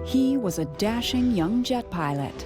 He was a dashing young jet pilot.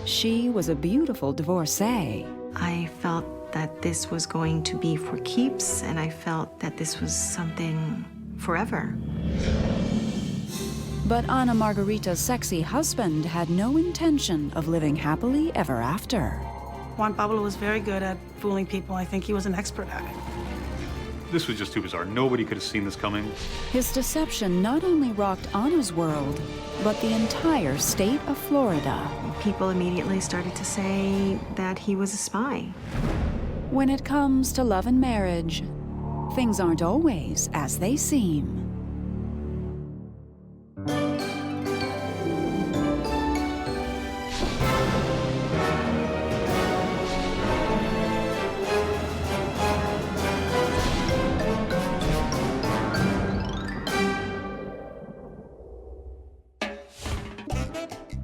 She was a beautiful divorcee. I felt that this was going to be for keeps, and I felt that this was something forever. But Ana Margarita's sexy husband had no intention of living happily ever after. Juan Pablo was very good at fooling people. I think he was an expert at it. This was just too bizarre. Nobody could have seen this coming. His deception not only rocked Ana's world, but the entire state of Florida. People immediately started to say that he was a spy. When it comes to love and marriage, things aren't always as they seem.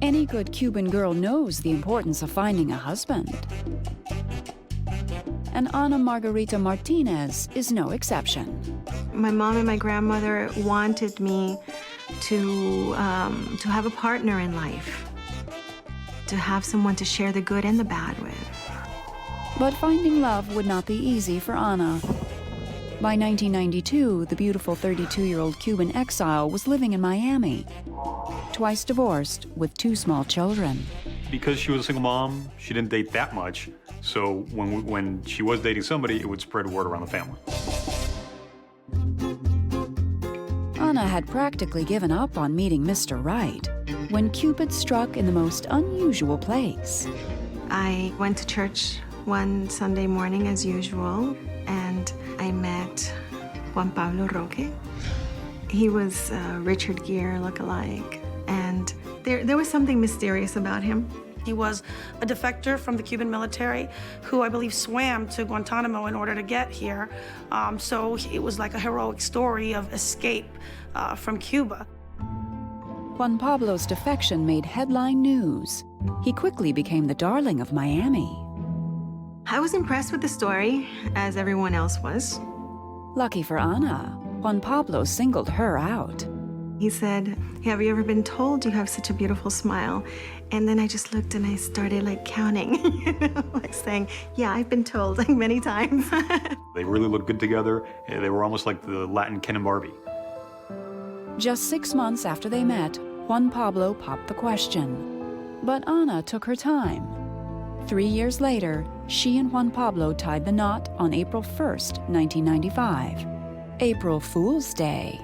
Any good Cuban girl knows the importance of finding a husband. And Ana Margarita Martinez is no exception. My mom and my grandmother wanted me to have a partner in life, to have someone to share the good and the bad with. But finding love would not be easy for Ana. By 1992, the beautiful 32-year-old Cuban exile was living in Miami, twice divorced with 2 small children. Because she was a single mom, she didn't date that much. So when she was dating somebody, it would spread word around the family. Ana had practically given up on meeting Mr. Right when Cupid struck in the most unusual place. I went to church one Sunday morning as usual, and I met Juan Pablo Roque. He was Richard Gere look-alike, and there was something mysterious about him. He was a defector from the Cuban military who I believe swam to Guantanamo in order to get here. So it was like a heroic story of escape from Cuba. Juan Pablo's defection made headline news. He quickly became the darling of Miami. I was impressed with the story, as everyone else was. Lucky for Ana, Juan Pablo singled her out. He said, "Have you ever been told you have such a beautiful smile?" And then I just looked and I started like counting, like saying, yeah, I've been told like many times. They really looked good together. They were almost like the Latin Ken and Barbie. Just 6 months after they met, Juan Pablo popped the question. But Ana took her time. 3 years later, she and Juan Pablo tied the knot on April 1st, 1995. April Fool's Day.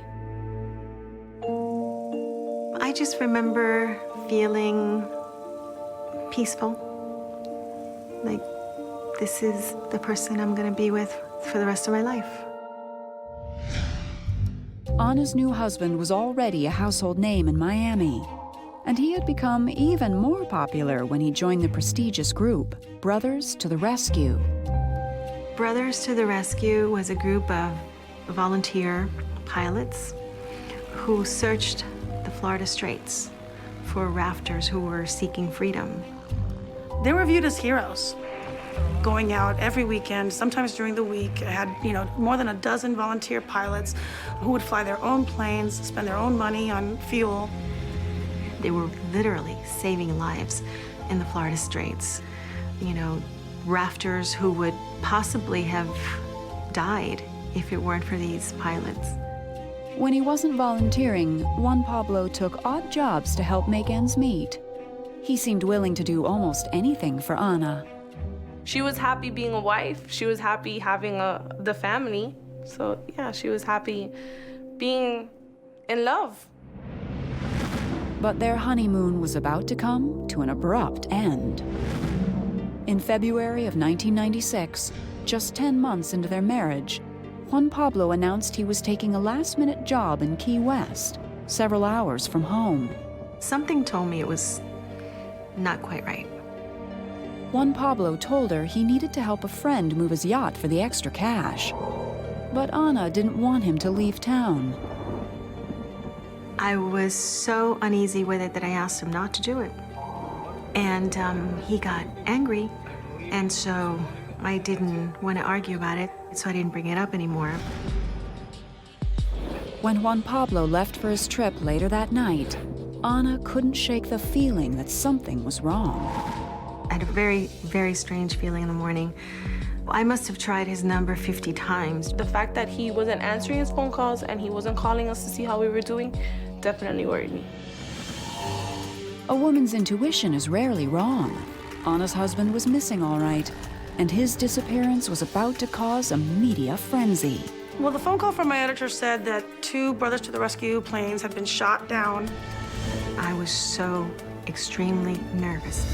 I just remember feeling peaceful. Like, this is the person I'm gonna be with for the rest of my life. Ana's new husband was already a household name in Miami, and he had become even more popular when he joined the prestigious group, Brothers to the Rescue. Brothers to the Rescue was a group of volunteer pilots who searched the Florida Straits for rafters who were seeking freedom. They were viewed as heroes, going out every weekend, sometimes during the week. I had, more than a dozen volunteer pilots who would fly their own planes, spend their own money on fuel. They were literally saving lives in the Florida Straits. Rafters who would possibly have died if it weren't for these pilots. When he wasn't volunteering, Juan Pablo took odd jobs to help make ends meet. He seemed willing to do almost anything for Ana. She was happy being a wife. She was happy having the family. So yeah, she was happy being in love. But their honeymoon was about to come to an abrupt end. In February of 1996, just 10 months into their marriage, Juan Pablo announced he was taking a last-minute job in Key West, several hours from home. Something told me it was not quite right. Juan Pablo told her he needed to help a friend move his yacht for the extra cash. But Ana didn't want him to leave town. I was so uneasy with it that I asked him not to do it. And he got angry, and so I didn't want to argue about it, so I didn't bring it up anymore. When Juan Pablo left for his trip later that night, Ana couldn't shake the feeling that something was wrong. I had a very, very strange feeling in the morning. I must have tried his number 50 times. The fact that he wasn't answering his phone calls and he wasn't calling us to see how we were doing definitely worried me. A woman's intuition is rarely wrong. Ana's husband was missing all right, and his disappearance was about to cause a media frenzy. Well, the phone call from my editor said that 2 Brothers to the Rescue planes had been shot down. I was so extremely nervous.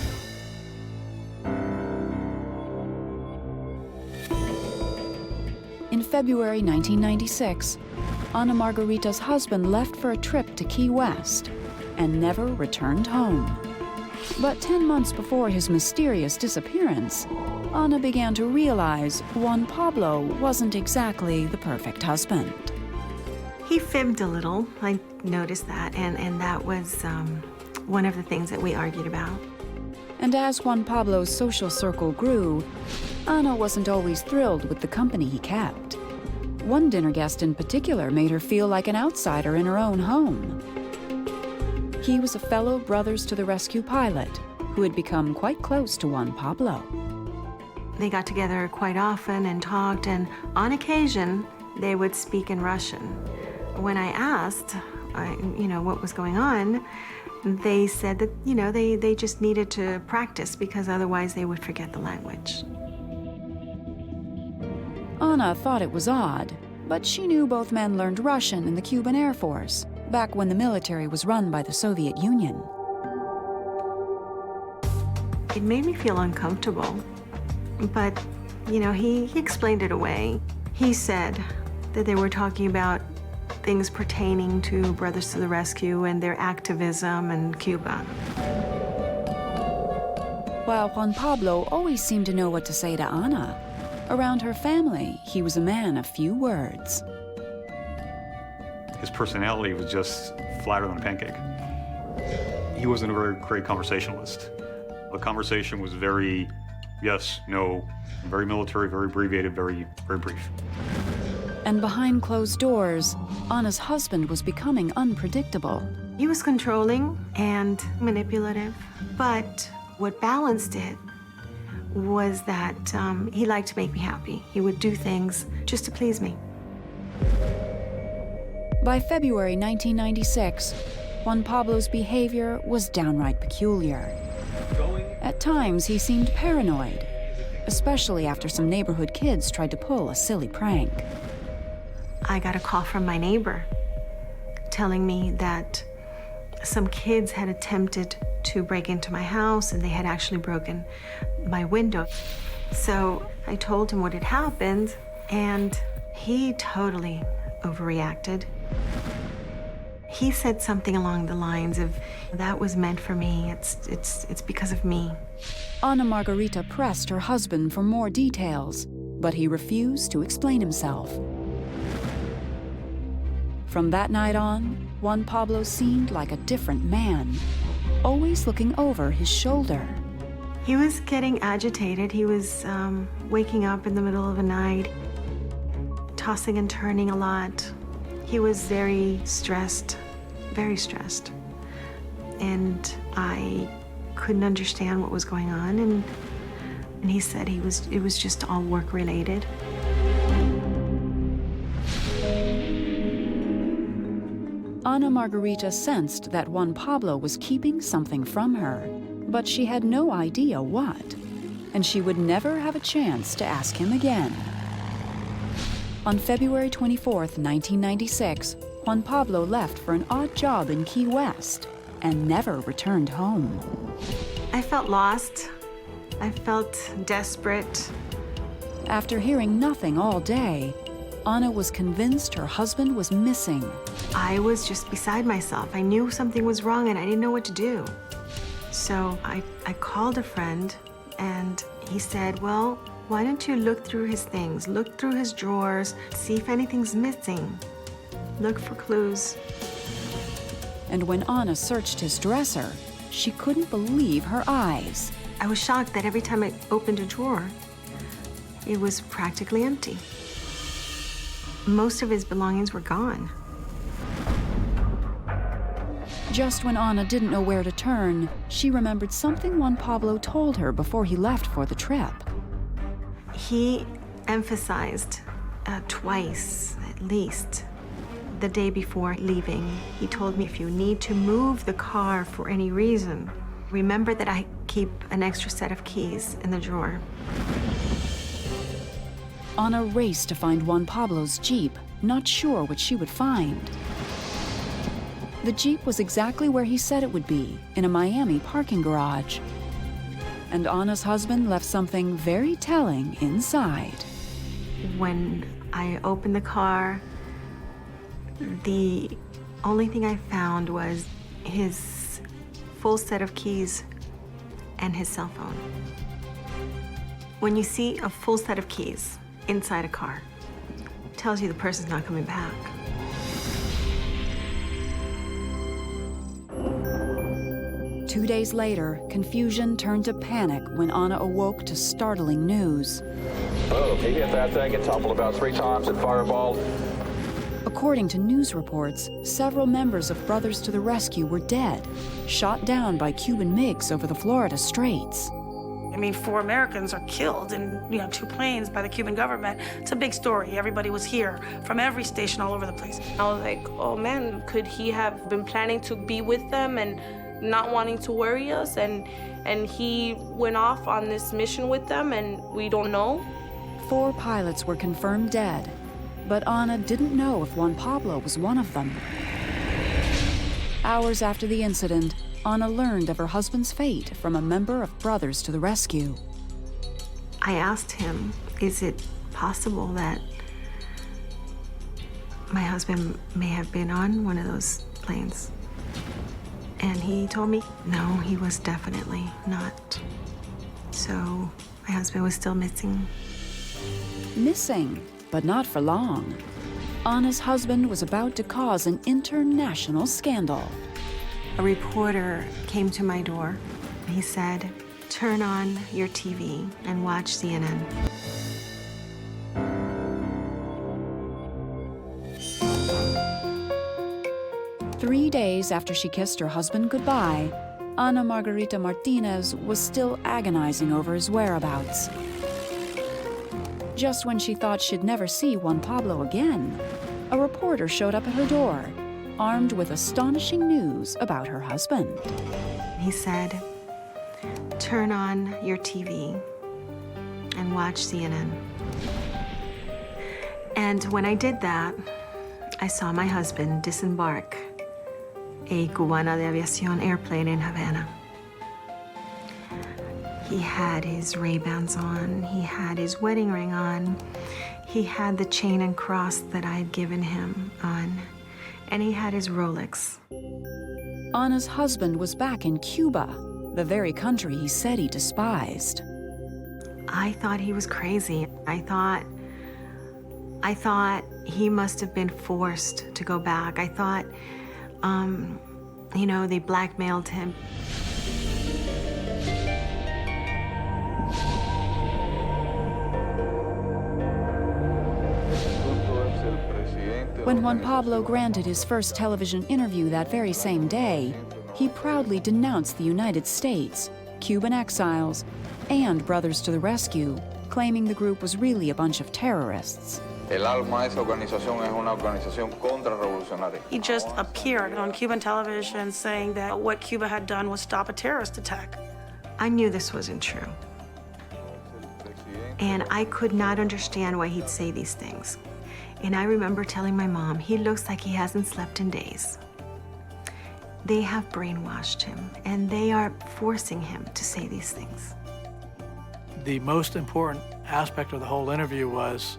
In February 1996, Ana Margarita's husband left for a trip to Key West and never returned home. But 10 months before his mysterious disappearance, Ana began to realize Juan Pablo wasn't exactly the perfect husband. He fibbed a little. I noticed that, and that was one of the things that we argued about. And as Juan Pablo's social circle grew, Ana wasn't always thrilled with the company he kept. One dinner guest in particular made her feel like an outsider in her own home. He was a fellow Brothers to the Rescue pilot who had become quite close to Juan Pablo. They got together quite often and talked, and on occasion, they would speak in Russian. When I asked, what was going on, they said that, they just needed to practice because otherwise they would forget the language. Ana thought it was odd, but she knew both men learned Russian in the Cuban Air Force, back when the military was run by the Soviet Union. It made me feel uncomfortable, but, he explained it away. He said that they were talking about things pertaining to Brothers to the Rescue and their activism in Cuba. While Juan Pablo always seemed to know what to say to Ana, around her family, he was a man of few words. His personality was just flatter than a pancake. He wasn't a very great conversationalist. The conversation was very yes, no, very military, very abbreviated, very brief. And behind closed doors, Ana's husband was becoming unpredictable. He was controlling and manipulative, but what balanced it was that he liked to make me happy. He would do things just to please me. By February 1996, Juan Pablo's behavior was downright peculiar. At times, he seemed paranoid, especially after some neighborhood kids tried to pull a silly prank. I got a call from my neighbor telling me that some kids had attempted to break into my house and they had actually broken my window. So I told him what had happened, and he totally overreacted. He said something along the lines of, "That was meant for me, it's because of me." Ana Margarita pressed her husband for more details, but he refused to explain himself. From that night on, Juan Pablo seemed like a different man, always looking over his shoulder. He was getting agitated. He was waking up in the middle of the night, tossing and turning a lot. He was very stressed. And I couldn't understand what was going on, and he said it was just all work-related. Ana Margarita sensed that Juan Pablo was keeping something from her, but she had no idea what, and she would never have a chance to ask him again. On February 24th, 1996, Juan Pablo left for an odd job in Key West and never returned home. I felt lost. I felt desperate. After hearing nothing all day, Ana was convinced her husband was missing. I was just beside myself. I knew something was wrong and I didn't know what to do. So I called a friend and he said, "Well, why don't you look through his things, look through his drawers, see if anything's missing. Look for clues." And when Ana searched his dresser, she couldn't believe her eyes. I was shocked that every time I opened a drawer, it was practically empty. Most of his belongings were gone. Just when Ana didn't know where to turn, she remembered something Juan Pablo told her before he left for the trip. He emphasized twice, at least, the day before leaving. He told me, if you need to move the car for any reason, remember that I keep an extra set of keys in the drawer. Ana raced to find Juan Pablo's Jeep, not sure what she would find. The Jeep was exactly where he said it would be, in a Miami parking garage. And Ana's husband left something very telling inside. When I opened the car, the only thing I found was his full set of keys and his cell phone. When you see a full set of keys inside a car, it tells you the person's not coming back. Two days later, confusion turned to panic when Ana awoke to startling news. Oh, he hit that thing and toppled about 3 times and fireballed. According to news reports, several members of Brothers to the Rescue were dead, shot down by Cuban MiGs over the Florida Straits. I mean, 4 Americans are killed in, 2 planes by the Cuban government. It's a big story. Everybody was here from every station all over the place. I was like, oh man, could he have been planning to be with them and not wanting to worry us? And he went off on this mission with them and we don't know. 4 pilots were confirmed dead, but Ana didn't know if Juan Pablo was one of them. Hours after the incident, Ana learned of her husband's fate from a member of Brothers to the Rescue. I asked him, is it possible that my husband may have been on one of those planes? And he told me, no, he was definitely not. So my husband was still missing. Missing, but not for long. Ana's husband was about to cause an international scandal. A reporter came to my door. He said, turn on your TV and watch CNN. Three days after she kissed her husband goodbye, Ana Margarita Martinez was still agonizing over his whereabouts. Just when she thought she'd never see Juan Pablo again, a reporter showed up at her door, armed with astonishing news about her husband. He said, turn on your TV and watch CNN. And when I did that, I saw my husband disembark a Cubana de Aviación airplane in Havana. He had his Ray-Bans on, he had his wedding ring on, he had the chain and cross that I had given him on, and he had his Rolex. Ana's husband was back in Cuba, the very country he said he despised. I thought he was crazy. I thought he must have been forced to go back. I thought, they blackmailed him. When Juan Pablo granted his first television interview that very same day, he proudly denounced the United States, Cuban exiles, and Brothers to the Rescue, claiming the group was really a bunch of terrorists. El alma de esa organización es una organización contrarrevolucionaria. He just appeared on Cuban television saying that what Cuba had done was stop a terrorist attack. I knew this wasn't true. And I could not understand why he'd say these things. And I remember telling my mom, he looks like he hasn't slept in days. They have brainwashed him, and they are forcing him to say these things. The most important aspect of the whole interview was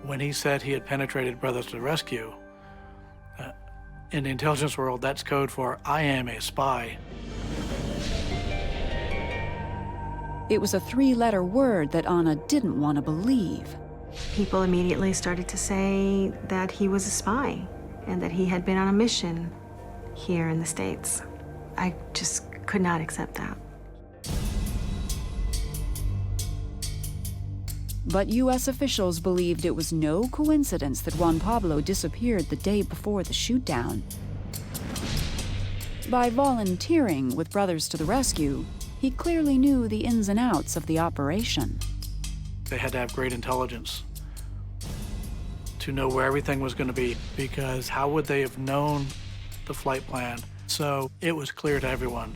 when he said he had penetrated Brothers to the Rescue. In the intelligence world, that's code for I am a spy. It was a 3-letter word that Ana didn't want to believe. People immediately started to say that he was a spy and that he had been on a mission here in the States. I just could not accept that. But U.S. officials believed it was no coincidence that Juan Pablo disappeared the day before the shootdown. By volunteering with Brothers to the Rescue, he clearly knew the ins and outs of the operation. They had to have great intelligence to know where everything was going to be, because how would they have known the flight plan? So it was clear to everyone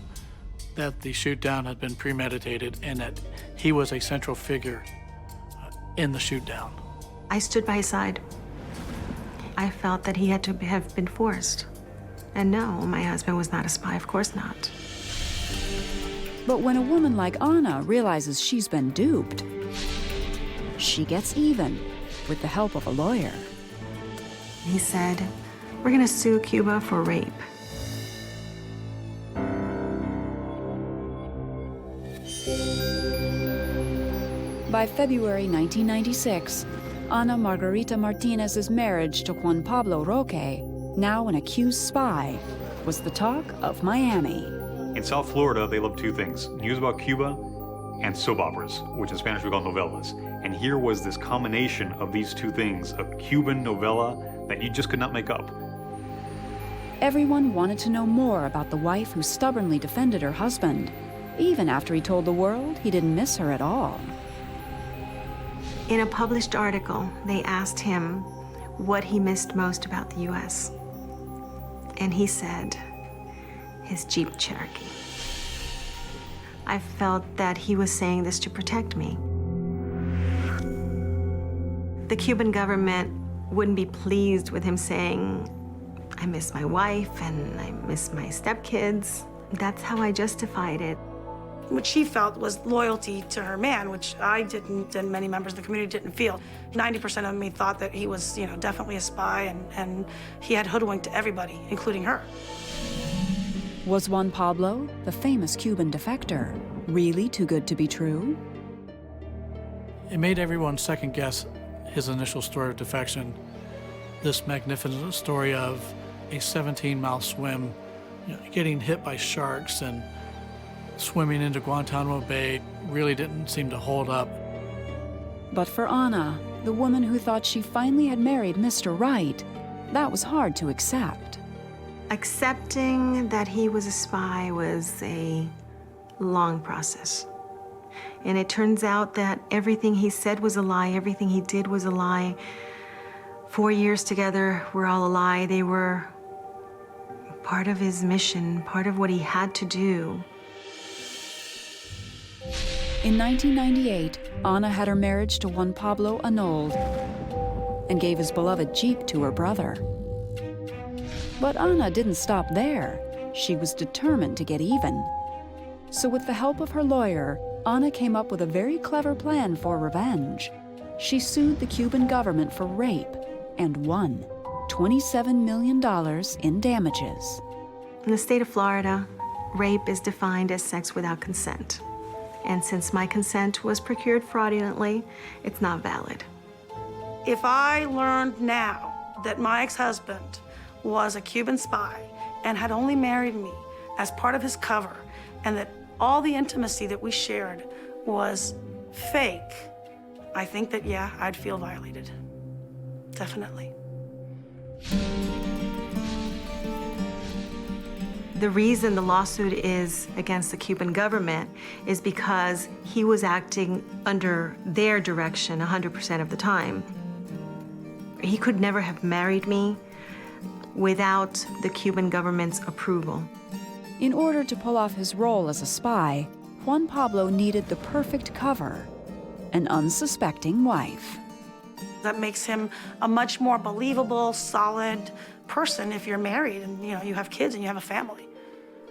that the shoot down had been premeditated and that he was a central figure in the shoot down. I stood by his side. I felt that he had to have been forced. And no, my husband was not a spy, of course not. But when a woman like Ana realizes she's been duped, she gets even with the help of a lawyer. He said, "We're gonna sue Cuba for rape." By February 1996, Ana Margarita Martinez's marriage to Juan Pablo Roque, now an accused spy, was the talk of Miami. In South Florida, they love two things: news about Cuba and soap operas, which in Spanish we call novelas. And here was this combination of these two things, a Cuban novella that you just could not make up. Everyone wanted to know more about the wife who stubbornly defended her husband, even after he told the world he didn't miss her at all. In a published article, they asked him what he missed most about the U.S. And he said, his Jeep Cherokee. I felt that he was saying this to protect me. The Cuban government wouldn't be pleased with him saying, "I miss my wife and I miss my stepkids." That's how I justified it. What she felt was loyalty to her man, which I didn't, and many members of the community didn't feel. 90% of me thought that he was, definitely a spy, and he had hoodwinked everybody, including her. Was Juan Pablo, the famous Cuban defector, really too good to be true? It made everyone second guess his initial story of defection. This magnificent story of a 17-mile swim, getting hit by sharks and swimming into Guantanamo Bay really didn't seem to hold up. But for Ana, the woman who thought she finally had married Mr. Right, that was hard to accept. Accepting that he was a spy was a long process. And it turns out that everything he said was a lie, everything he did was a lie. 4 years together were all a lie. They were part of his mission, part of what he had to do. In 1998, Ana had her marriage to Juan Pablo annulled and gave his beloved Jeep to her brother. But Ana didn't stop there. She was determined to get even. So with the help of her lawyer, Ana came up with a very clever plan for revenge. She sued the Cuban government for rape and won $27 million in damages. In the state of Florida, rape is defined as sex without consent. And since my consent was procured fraudulently, it's not valid. If I learned now that my ex-husband was a Cuban spy and had only married me as part of his cover, and that all the intimacy that we shared was fake, I think that, yeah, I'd feel violated. Definitely. The reason the lawsuit is against the Cuban government is because he was acting under their direction 100% of the time. He could never have married me without the Cuban government's approval. In order to pull off his role as a spy, Juan Pablo needed the perfect cover, an unsuspecting wife. That makes him a much more believable, solid person if you're married and you have kids and you have a family.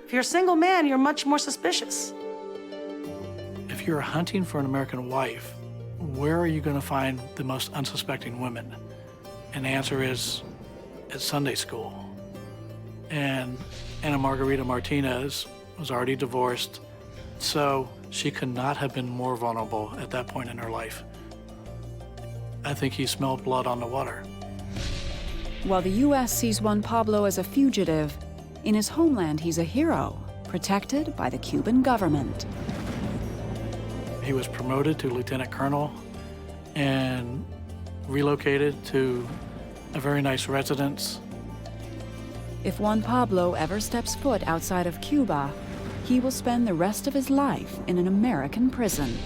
If you're a single man, you're much more suspicious. If you're hunting for an American wife, where are you going to find the most unsuspecting women? And the answer is at Sunday school. And Ana Margarita Martinez was already divorced, so she could not have been more vulnerable at that point in her life. I think he smelled blood on the water. While the U.S. sees Juan Pablo as a fugitive, in his homeland he's a hero, protected by the Cuban government. He was promoted to lieutenant colonel and relocated to a very nice residence. If Juan Pablo ever steps foot outside of Cuba, he will spend the rest of his life in an American prison.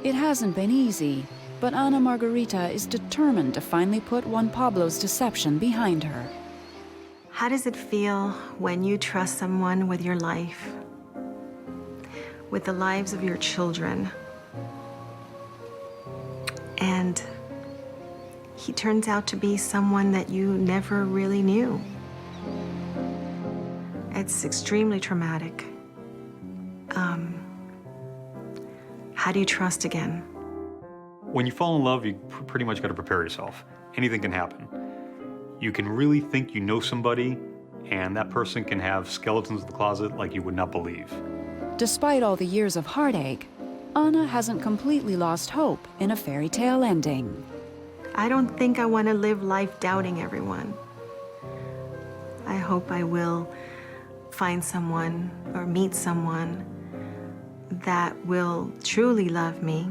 It hasn't been easy, but Ana Margarita is determined to finally put Juan Pablo's deception behind her. How does it feel when you trust someone with your life, with the lives of your children, and he turns out to be someone that you never really knew? It's extremely traumatic. How do you trust again? When you fall in love, you pretty much got to prepare yourself. Anything can happen. You can really think you know somebody, and that person can have skeletons in the closet like you would not believe. Despite all the years of heartache, Ana hasn't completely lost hope in a fairy tale ending. I don't think I want to live life doubting everyone. I hope I will find someone or meet someone that will truly love me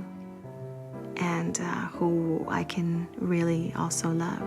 and who I can really also love.